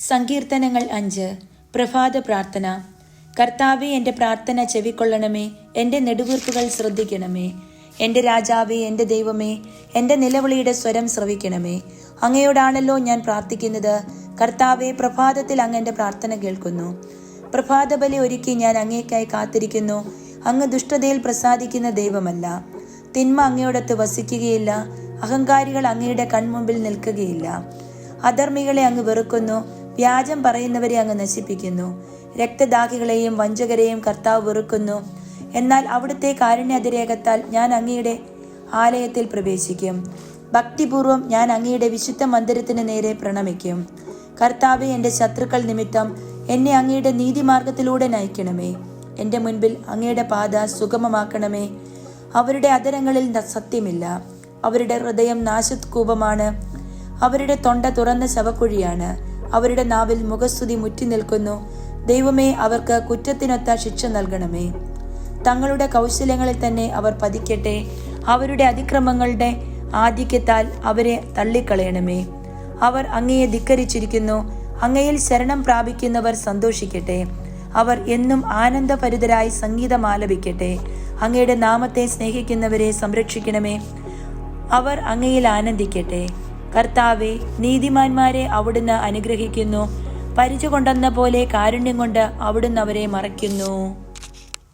സങ്കീർത്തനങ്ങൾ 5. പ്രഭാത പ്രാർത്ഥന. കർത്താവേ, എൻ്റെ പ്രാർത്ഥന ചെവിക്കൊള്ളണമേ, എൻ്റെ നെടുവീർപ്പുകൾ ശ്രദ്ധിക്കണമേ. എൻ്റെ രാജാവേ, എൻ്റെ ദൈവമേ, എൻ്റെ നിലവിളിയുടെ സ്വരം ശ്രവിക്കണമേ. അങ്ങയോടാണല്ലോ ഞാൻ പ്രാർത്ഥിക്കുന്നത്. കർത്താവേ, പ്രഭാതത്തിൽ അങ്ങ് എൻ്റെ പ്രാർത്ഥന കേൾക്കുന്നു. പ്രഭാതബലി ഒരുക്കി ഞാൻ അങ്ങേക്കായി കാത്തിരിക്കുന്നു. അങ്ങ് ദുഷ്ടതയിൽ പ്രസാദിക്കുന്ന ദൈവമല്ല. തിന്മ അങ്ങയോടത്ത് വസിക്കുകയില്ല. അഹങ്കാരികൾ അങ്ങയുടെ കൺമുമ്പിൽ നിൽക്കുകയില്ല. അധർമ്മികളെ അങ്ങ് വെറുക്കുന്നു. വ്യാജം പറയുന്നവരെ അങ്ങ് നശിപ്പിക്കുന്നു. രക്തദാഹികളെയും വഞ്ചകരെയും കർത്താവ് വെറുക്കുന്നു. എന്നാൽ അവിടുത്തെ കാരുണ്യാതിരേകത്താൽ ഞാൻ അങ്ങയുടെ ആലയത്തിൽ പ്രവേശിക്കും. ഭക്തിപൂർവം ഞാൻ അങ്ങയുടെ വിശുദ്ധ മന്ദിരത്തിന് നേരെ പ്രണമിക്കും. കർത്താവെ, എൻ്റെ ശത്രുക്കൾ നിമിത്തം എന്നെ അങ്ങയുടെ നീതിമാർഗത്തിലൂടെ നയിക്കണമേ. എൻ്റെ മുൻപിൽ അങ്ങയുടെ പാത സുഗമമാക്കണമേ. അവരുടെ അധരങ്ങളിൽ സത്യമില്ല. അവരുടെ ഹൃദയം നാശകൂപമാണ്. അവരുടെ തൊണ്ട തുറന്ന ശവക്കുഴിയാണ്. അവരുടെ നാവിൽ മുഖസ്തുതി മുറ്റി നിൽക്കുന്നു. ദൈവമേ, അവർക്ക് കുറ്റത്തിനൊത്ത ശിക്ഷ നൽകണമേ. തങ്ങളുടെ കൗശലങ്ങളിൽ തന്നെ അവർ പതിക്കട്ടെ. അവരുടെ അതിക്രമങ്ങളുടെ ആധിക്യത്താൽ അവരെ തള്ളിക്കളയണമേ. അവർ അങ്ങയെ ധിക്കരിച്ചിരിക്കുന്നു. അങ്ങയിൽ ശരണം പ്രാപിക്കുന്നവർ സന്തോഷിക്കട്ടെ. അവർ എന്നും ആനന്ദഭരിതരായി സംഗീതം ആലപിക്കട്ടെ. അങ്ങയുടെ നാമത്തെ സ്നേഹിക്കുന്നവരെ സംരക്ഷിക്കണമേ. അവർ അങ്ങയിൽ ആനന്ദിക്കട്ടെ. കർത്താവെ, നീതിമാന്മാരെ അവിടുന്ന് അനുഗ്രഹിക്കുന്നു. പരിച കൊണ്ടെന്ന പോലെ കാരുണ്യം കൊണ്ട് അവിടുന്ന് അവരെ മറയ്ക്കുന്നു.